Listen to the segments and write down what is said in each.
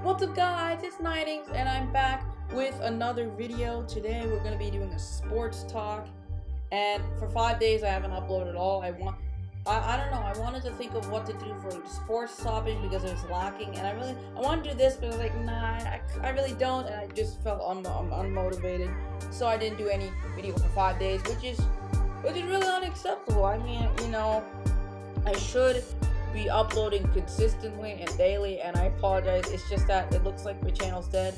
What's up guys, it's Nightings and I'm back with another video. Today we're going to be doing a sports talk, and for 5 days I haven't uploaded at all. I don't know, I wanted to think of what to do for the sports topic because it was lacking, and I want to do this, but I was like, nah, I really don't, and I just felt unmotivated, so I didn't do any video for 5 days, which is really unacceptable. I mean, I should be uploading consistently and daily, and I apologize. It's just that it looks like my channel's dead.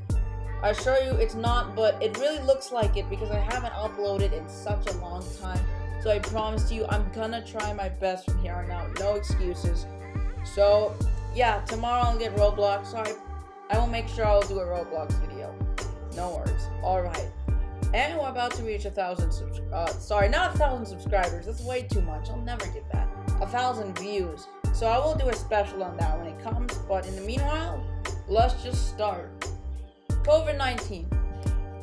I assure you it's not, but it really looks like it because I haven't uploaded in such a long time. So I promise you I'm gonna try my best from here on out. No excuses. So yeah, tomorrow I'll get Roblox, so I will make sure I'll do a Roblox video. No worries. Alright. And we're about to reach 1,000 not 1,000 subscribers. That's way too much. I'll never get that. 1,000 views. So I will do a special on that when it comes, but in the meanwhile, let's just start. COVID-19.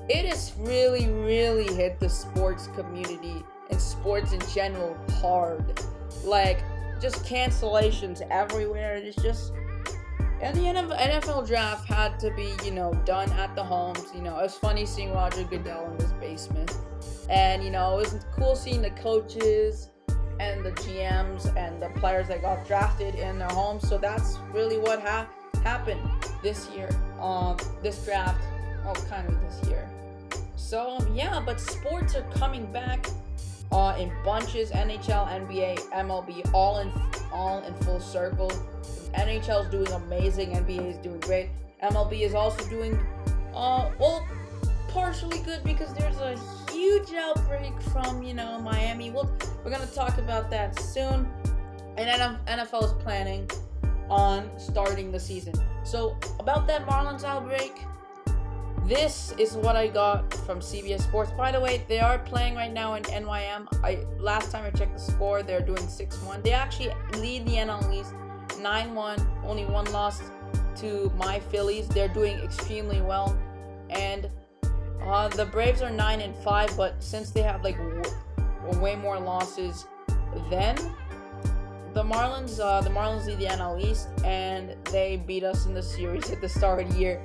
It has really hit the sports community and sports in general hard. Like, just cancellations everywhere. And it's just, and the NFL draft had to be, done at the homes. It was funny seeing Roger Goodell in his basement. And, it was cool seeing the coaches and the GMs and the players that got drafted in their homes. So that's really what happened this year. This draft, kind of this year. So yeah, but sports are coming back in bunches. NHL, NBA, MLB, all in full circle. NHL is doing amazing. NBA is doing great. MLB is also doing partially good because there's a huge outbreak from Miami. We're gonna talk about that soon. And NFL is planning on starting the season. So about that Marlins outbreak, this is what I got from CBS Sports. By the way, they are playing right now in NYM. Last time I checked the score, they're doing 6-1. They actually lead the NL East 9-1, only one loss to my Phillies. They're doing extremely well, and the Braves are 9-5, but since they have way more losses than the Marlins lead the NL East, and they beat us in the series at the start of the year.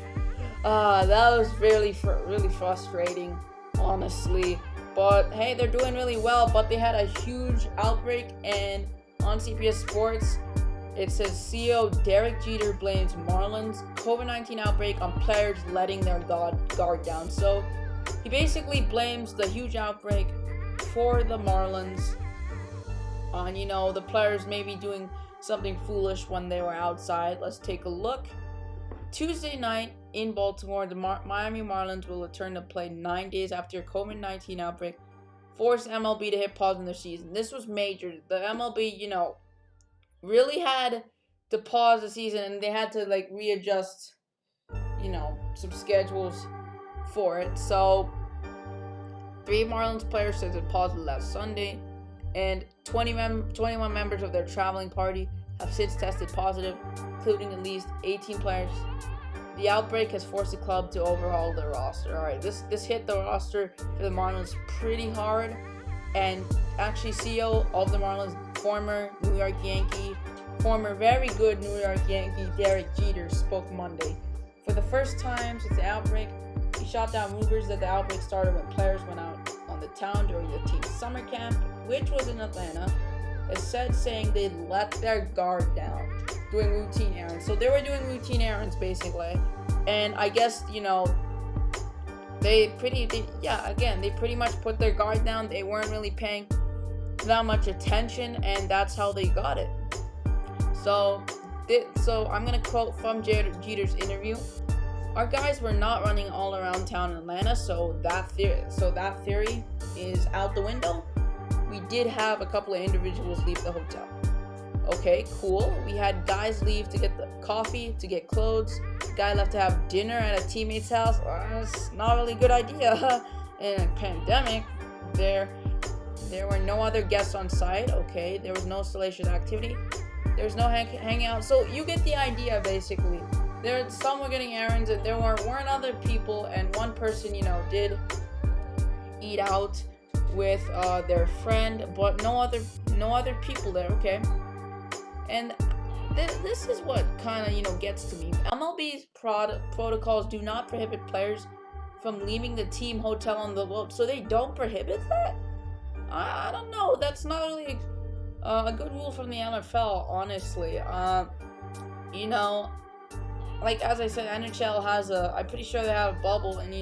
That was really frustrating, honestly. But hey, they're doing really well. But they had a huge outbreak, and on CBS Sports, it says CEO Derek Jeter blames Marlins COVID-19 outbreak on players letting their guard down. So he basically blames the huge outbreak for the Marlins on, the players maybe doing something foolish when they were outside. Let's take a look. Tuesday night in Baltimore, the Miami Marlins will return to play 9 days after a COVID-19 outbreak forced MLB to hit pause in their season. This was major. The MLB, really had to pause the season, and they had to readjust, some schedules for it. So 3 Marlins players tested positive last Sunday, and 21 members of their traveling party have since tested positive, including at least 18 players. The outbreak has forced the club to overhaul their roster. Alright, this hit the roster for the Marlins pretty hard, and actually CEO of the Marlins, former New York Yankee, former very good New York Yankee Derek Jeter spoke Monday. For the first time since the outbreak, he shot down rumors that the outbreak started when players went out on the town during the team's summer camp, which was in Atlanta, saying they let their guard down doing routine errands. So they were doing routine errands basically, and I guess they pretty much put their guard down. They weren't really paying that much attention, and that's how they got it. So I'm gonna quote from Jeter's interview. Our guys were not running all around town in Atlanta, so that theory is out the window. We did have a couple of individuals leave the hotel. Okay, cool. We had guys leave to get the coffee, to get clothes. The guy left to have dinner at a teammate's house. That's not really a good idea. In a pandemic, there were no other guests on site. Okay, there was no salacious activity. There was no hangout. So you get the idea, basically. Some were getting errands, and there weren't other people. And one person, did eat out with their friend, but no other people there. Okay. And this is what kind of gets to me. MLB's protocols do not prohibit players from leaving the team hotel on the road, so they don't prohibit that. I don't know. That's not really a good rule from the NFL, honestly. Like as I said, NHL has I'm pretty sure they have a bubble, and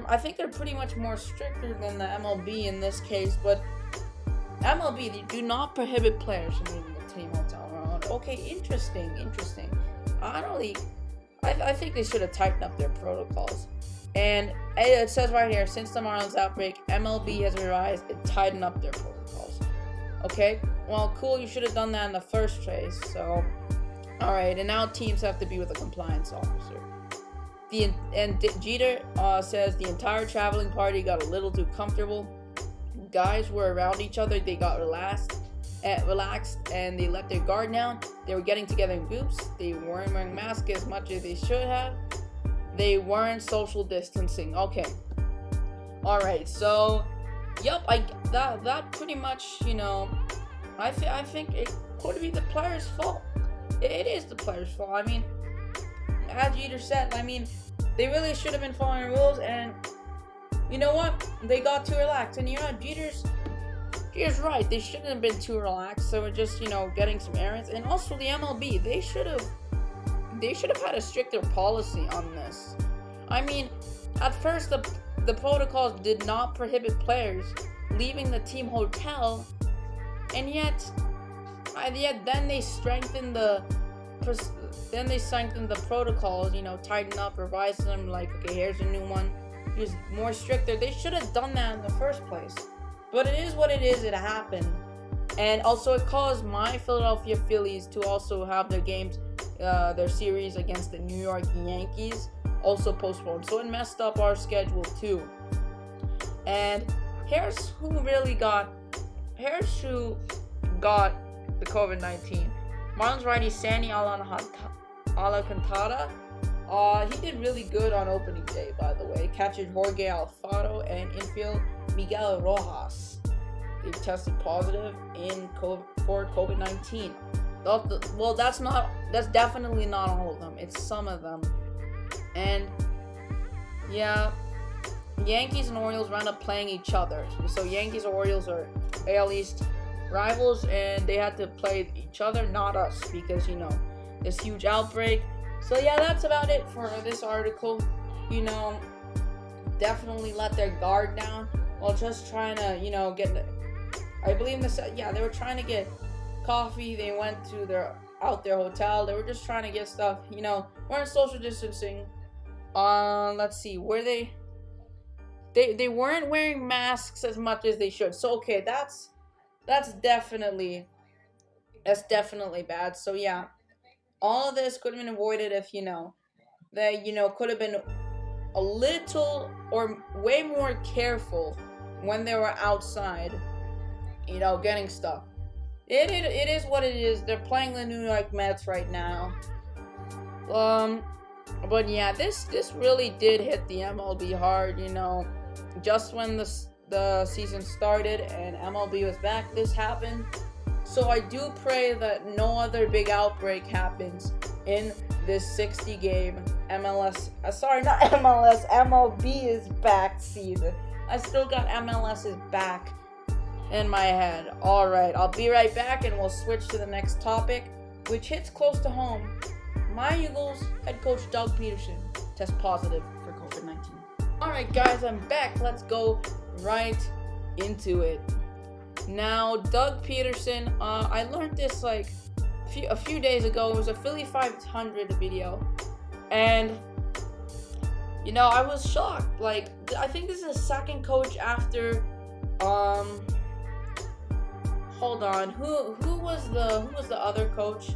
I think they're pretty much more stricter than the MLB in this case, but MLB, they do not prohibit players from leaving the team hotel room. Okay, interesting. I think they should have tightened up their protocols. And it says right here, since the Marlins outbreak, MLB has revised and tightened up their protocols. Okay, well, cool, you should have done that in the first place. So, all right, and now teams have to be with a compliance officer. Jeter says the entire traveling party got a little too comfortable. Guys were around each other, they got relaxed, and they let their guard down. They were getting together in groups. They weren't wearing masks as much as they should have. They weren't social distancing. Okay. All right. So, yep. That pretty much. I think it could be the players' fault. It is the players' fault. I mean, as Jeter said, they really should have been following rules, and you know what? They got too relaxed. And Jeter's right. They shouldn't have been too relaxed. So we're just getting some errands. And also the MLB, they should have had a stricter policy on this. I mean, at first the protocols did not prohibit players leaving the team hotel, and yet then they strengthened the protocols. Tightened up, revised them. Like, okay, here's a new one. Just more stricter. They should have done that in the first place. But it is what it is. It happened, and also it caused my Philadelphia Phillies to also have their games. Their series against the New York Yankees also postponed, so it messed up our schedule too. And here's who got the COVID-19. Marlins righty Sandy Alcantara. He did really good on opening day, by the way. Catcher Jorge Alfaro and infield Miguel Rojas. They tested positive for COVID-19. Well, that's definitely not all of them. It's some of them. And yeah, Yankees and Orioles wound up playing each other. So Yankees and Orioles are AL East rivals, and they had to play each other, not us, because this huge outbreak. So yeah, that's about it for this article. Definitely let their guard down while just trying to get. I believe they were trying to get coffee. They went to their hotel. They were just trying to get stuff. Weren't social distancing. Let's see, were they weren't wearing masks as much as they should. So okay, that's definitely bad. So yeah, all of this could have been avoided if they could have been a little or way more careful when they were outside, getting stuff. It is what it is. They're playing the New York Mets right now. But yeah, this really did hit the MLB hard. Just when the season started and MLB was back, this happened. So I do pray that no other big outbreak happens in this 60-game MLB is back season. I still got MLS is back in my head. Alright, I'll be right back and we'll switch to the next topic, which hits close to home. My Eagles head coach Doug Pederson tests positive for COVID-19. Alright guys, I'm back. Let's go right into it. Now, Doug Pederson, I learned this a few days ago. It was a Philly 500 video, and I was shocked. I think this is the second coach after hold on, who was the other coach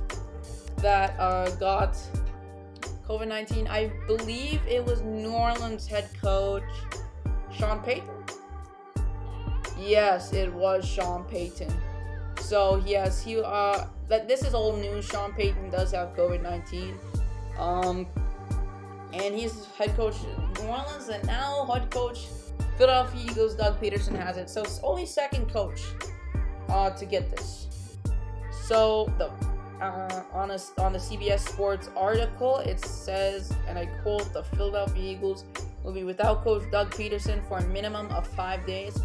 that got COVID-19? I believe it was New Orleans head coach Sean Payton. Yes, it was Sean Payton. So yes, this is old news. Sean Payton does have COVID-19. And he's head coach New Orleans, and now head coach Philadelphia Eagles Doug Pederson has it. So it's only second coach to get this. So on the CBS Sports article, it says, and I quote, "The Philadelphia Eagles will be without coach Doug Pederson for a minimum of 5 days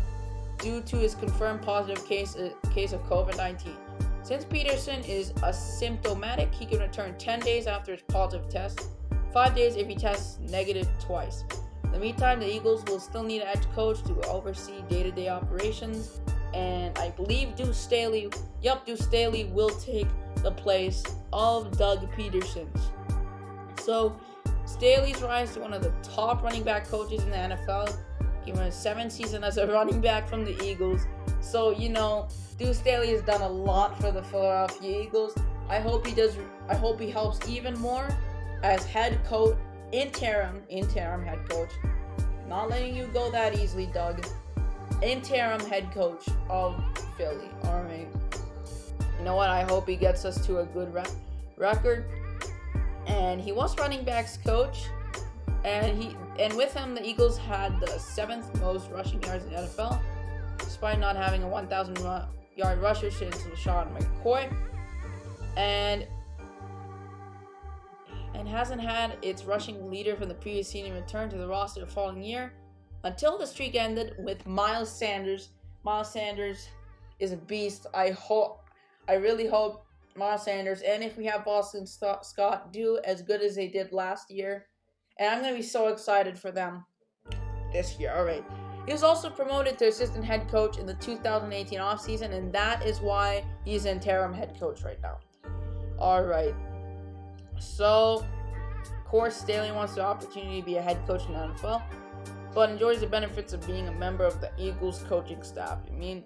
due to his confirmed positive case of COVID-19. Since Pederson is asymptomatic, he can return 10 days after his positive test, 5 days if he tests negative twice. In the meantime, the Eagles will still need a head coach to oversee day-to-day operations, and I believe Duce Staley will take the place of Doug Pederson." So, Staley's rise to one of the top running back coaches in the NFL, given his 7th season as a running back from the Eagles. So, Duce Staley has done a lot for the Philadelphia Eagles. I hope he helps even more as head coach, interim head coach. Not letting you go that easily, Doug. Interim head coach of Philly. All right. You know what? I hope he gets us to a good record. And he was running backs coach, and with him, the Eagles had the 7th most rushing yards in the NFL, despite not having a 1,000-yard rusher since LaShawn McCoy, and hasn't had its rushing leader from the previous season return to the roster the following year until the streak ended with Miles Sanders. Miles Sanders is a beast. I really hope Miles Sanders, and if we have Boston Scott, do as good as they did last year. And I'm going to be so excited for them this year. All right. He was also promoted to assistant head coach in the 2018 offseason, and that is why he's interim head coach right now. All right. So, of course, Staley wants the opportunity to be a head coach in the NFL, but enjoys the benefits of being a member of the Eagles coaching staff. I mean,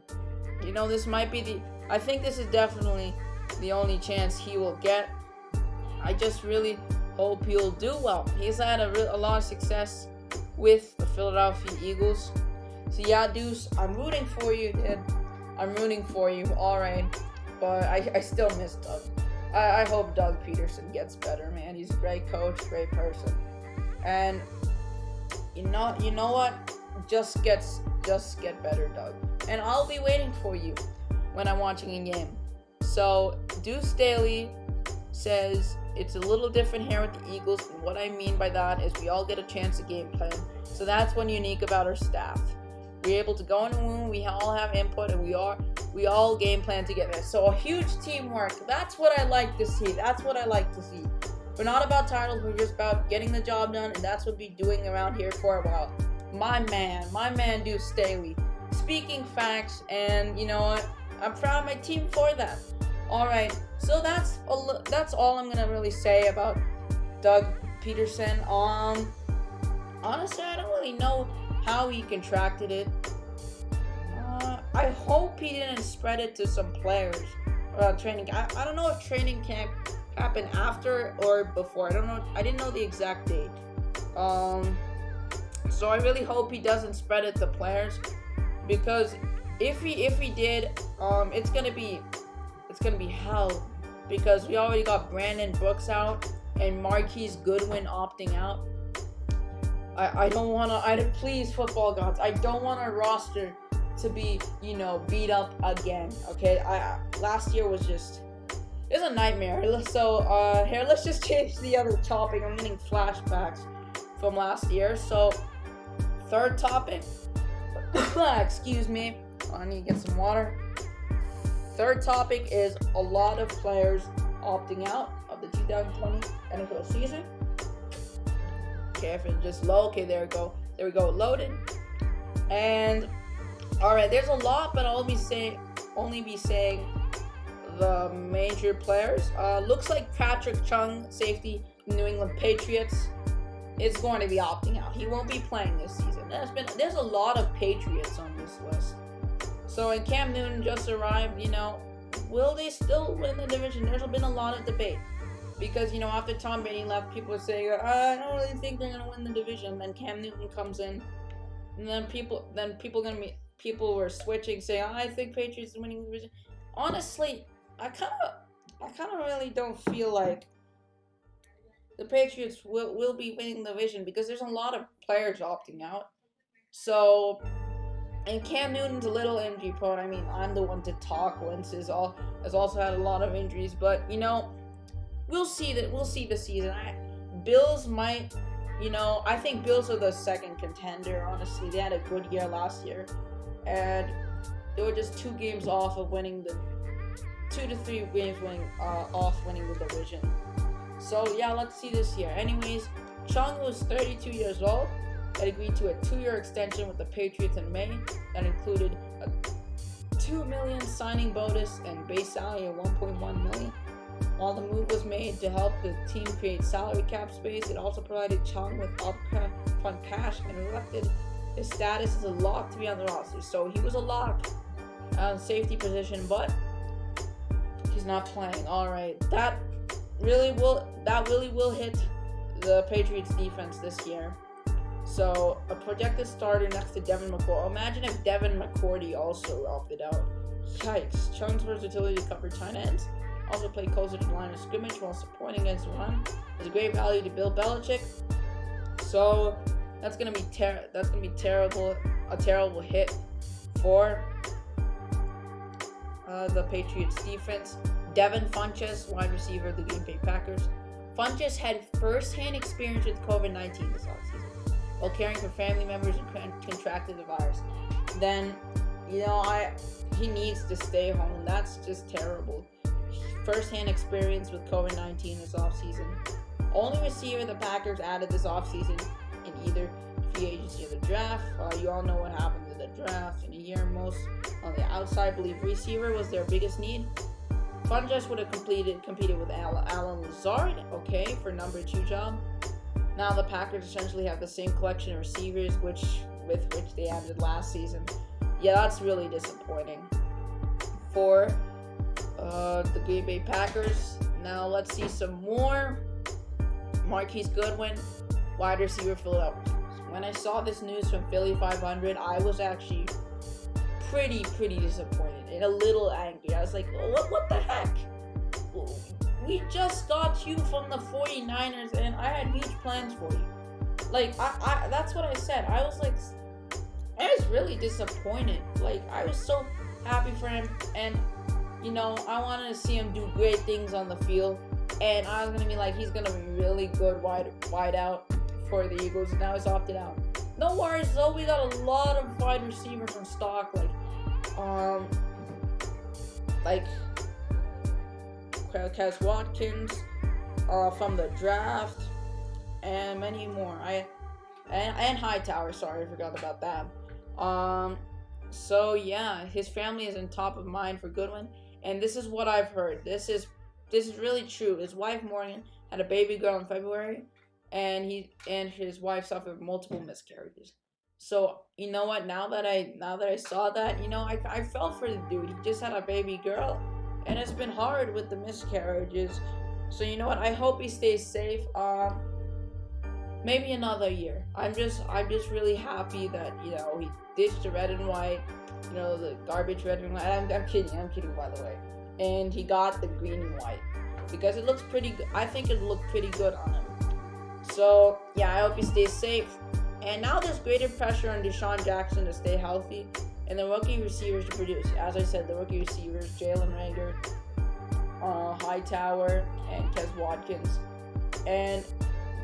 this might be I think this is definitely the only chance he will get. I just really hope he'll do well. He's had a lot of success with the Philadelphia Eagles. So yeah, Duce, I'm rooting for you, dude. I'm rooting for you. All right, but I still miss Doug. I hope Doug Pederson gets better, man. He's a great coach, great person, and you know what? Just get better, Doug. And I'll be waiting for you when I'm watching a game. So Duce Staley says it's a little different here with the Eagles, and what I mean by that is we all get a chance to game plan. So that's what's unique about our staff. We're able to go in the room, we all have input, and we all game plan together. So a huge teamwork. That's what I like to see. We're not about titles, we're just about getting the job done, and that's what we'll be doing around here for a while. My man Duce Staley. Speaking facts, and you know what? I'm proud of my team for that. All right, so that's all I'm gonna really say about Doug Pederson. Honestly, I don't really know how he contracted it. I hope he didn't spread it to some players training. I don't know if training camp happened after or before. I don't know. I didn't know the exact date. So I really hope he doesn't spread it to players, because if he did, it's gonna be hell, because we already got Brandon Brooks out and Marquise Goodwin opting out. Please, football gods, I don't want our roster to be, beat up again. Okay, last year was just, it's a nightmare. So here, let's just change the other topic. I'm getting flashbacks from last year. So third topic, excuse me, I need to get some water. Third topic is a lot of players opting out of the 2020 NFL season. Okay, if it's just low, okay, there we go, loaded. And alright, there's a lot, but I'll only be saying the major players. Looks like Patrick Chung, safety, New England Patriots, is going to be opting out. He won't be playing this season. There's a lot of Patriots on this list. So, and Cam Newton just arrived, will they still win the division? There's been a lot of debate. Because, after Tom Brady left, people were saying, I don't really think they're going to win the division. Then Cam Newton comes in. And then people were switching, saying, I think Patriots are winning the division. Honestly, I kind of really don't feel like the Patriots will be winning the division, because there's a lot of players opting out. So, And Cam Newton's a little injury prone. I mean, I'm the one to talk. Wentz has also had a lot of injuries, but we'll see the season. Bills might, I think Bills are the second contender. Honestly, they had a good year last year, and they were just 2 games off of winning the 2 to 3 games off winning the division. So yeah, let's see this year. Anyways, Chung was 32 years old. Had agreed to a 2-year extension with the Patriots in May that included a $2 million signing bonus and base salary of $1.1 million. While the move was made to help the team create salary cap space, it also provided Chung with upfront cash and reflected his status as a lock to be on the roster. So he was a lock on safety position, but he's not playing. All right, that really will hit the Patriots defense this year. So, a projected starter next to Devin McCourty. Imagine if Devin McCourty also opted out. Yikes. Chung's versatility to cover tight ends. Also played closer to the line of scrimmage while supporting against the run. Is a great value to Bill Belichick. So, that's gonna be terrible. A terrible hit for the Patriots defense. Devin Funchess, wide receiver of the Green Bay Packers. Funchess had first-hand experience with COVID-19 this offseason, while caring for family members who contracted the virus. Then, he needs to stay home. That's just terrible. First-hand experience with COVID-19 this offseason. Only receiver the Packers added this offseason in either free agency or the draft. You all know what happened to the draft in a year. Most on the outside believe receiver was their biggest need. Funchess would have competed with Alan Lazard, for number 2 job. Now the Packers essentially have the same collection of receivers with which they ended last season. Yeah, that's really disappointing for the Green Bay Packers. Now let's see some more. Marquise Goodwin, wide receiver, Philadelphia. When I saw this news from Philly 500, I was actually pretty disappointed and a little angry. I was like, what the heck? We just got you from the 49ers and I had huge plans for you. Like, I that's what I said. I was really disappointed. Like, I was so happy for him, and I wanted to see him do great things on the field, and I was gonna be like, he's gonna be really good wide out for the Eagles, and now he's opted out. No worries though, we got a lot of wide receivers from stock, like Kez Watkins from the draft, and many more. And Hightower, sorry, I forgot about that. So yeah, his family is in top of mind for Goodwin, and this is what I've heard. This is really true. His wife Morgan had a baby girl in February, and his wife suffered multiple miscarriages. So you know what? Now that I saw that, I felt for the dude. He just had a baby girl, and it's been hard with the miscarriages. So you know what? I hope he stays safe. Maybe another year. I'm just really happy that he ditched the red and white, the garbage red and white. I'm kidding by the way. And he got the green and white because it looks pretty good. I think it looked pretty good on him. So yeah, I hope he stays safe. And now there's greater pressure on Deshaun Jackson to stay healthy and the rookie receivers to produce. As I said, the rookie receivers, Jalen Rager, Hightower, and Kez Watkins. And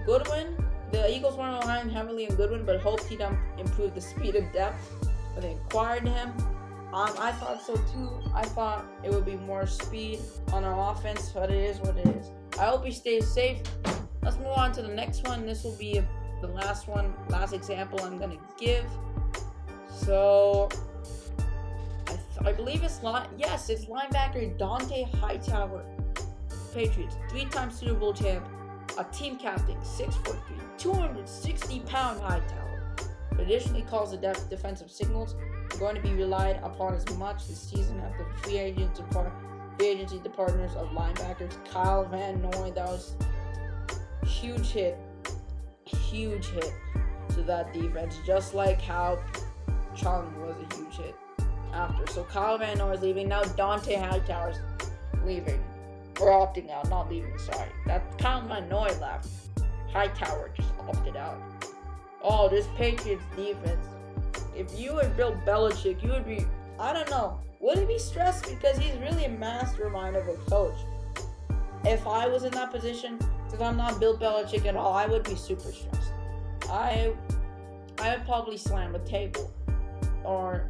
Goodwin, the Eagles weren't relying heavily on Goodwin, but hoped he'd improve the speed and depth when they acquired him. I thought so too. I thought it would be more speed on our offense, but it is what it is. I hope he stays safe. Let's move on to the next one. This will be the last example I'm going to give. So, I believe it's linebacker Dante Hightower. Patriots, 3-time Super Bowl champ, a team captain, 6'3", 260-pound Hightower. Traditionally calls the defensive signals. Going to be relied upon as much this season after free agency departments of linebackers Kyle Van Noy. That was huge hit to that defense, just like how Chung was a huge hit after. So Kyle Van Noy is leaving. Now Dante Hightower's leaving. Or opting out, not leaving, sorry. That Kyle Van Noy left. Hightower just opted out. Oh, this Patriots defense if you were Bill Belichick, you would be, I don't know, would he be stressed? Because he's really a mastermind of a coach. If I was in that position, because I'm not Bill Belichick at all, I would be super stressed. I would probably slam a table or,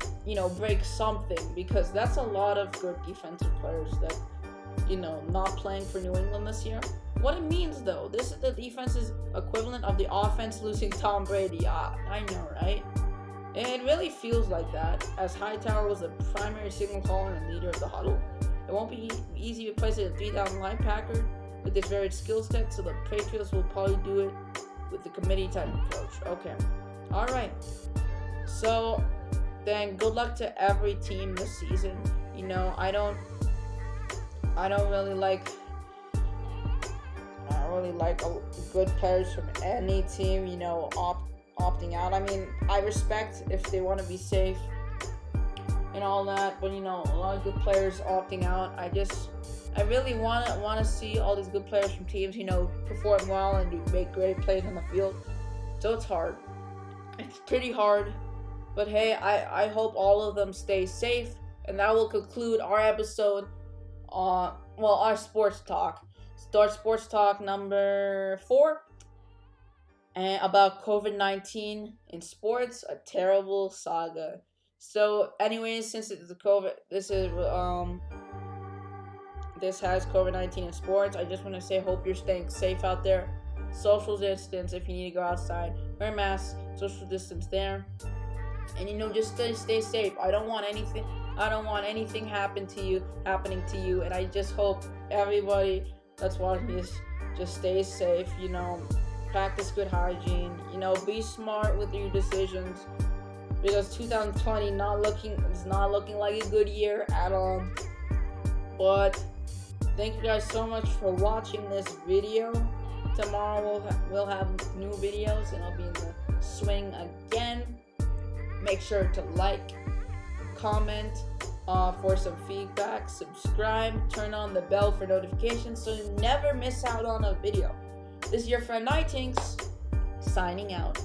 break something, because that's a lot of good defensive players that, not playing for New England this year. What it means, though, this is the defense's equivalent of the offense losing Tom Brady. I know, right? It really feels like that, as Hightower was the primary signal caller and leader of the huddle. It won't be easy to place a 3,000 linebacker with this varied skill set, so the Patriots will probably do it with the committee type approach. Okay. All right. So then good luck to every team this season. I don't really like good players from any team, opting out. I mean, I respect if they want to be safe and all that, but a lot of good players opting out. I really want to see all these good players from teams, perform well and make great plays on the field. So it's hard. It's pretty hard. But hey, I hope all of them stay safe. And that will conclude our episode our sports talk. Start sports talk number 4. And about COVID-19 in sports, a terrible saga. So anyways, since it's this has COVID-19 in sports, I just want to say, hope you're staying safe out there. Social distance if you need to go outside. Wear masks, social distance there. And just stay safe. I don't want anything happening to you, and I just hope everybody that's watching this just stays safe, practice good hygiene, be smart with your decisions, because 2020 is not looking like a good year at all. But thank you guys so much for watching this video. Tomorrow we'll have new videos, and I'll be in the swing again. Make sure to like, comment for some feedback, subscribe, turn on the bell for notifications so you never miss out on a video. This is your friend Nightinks, signing out.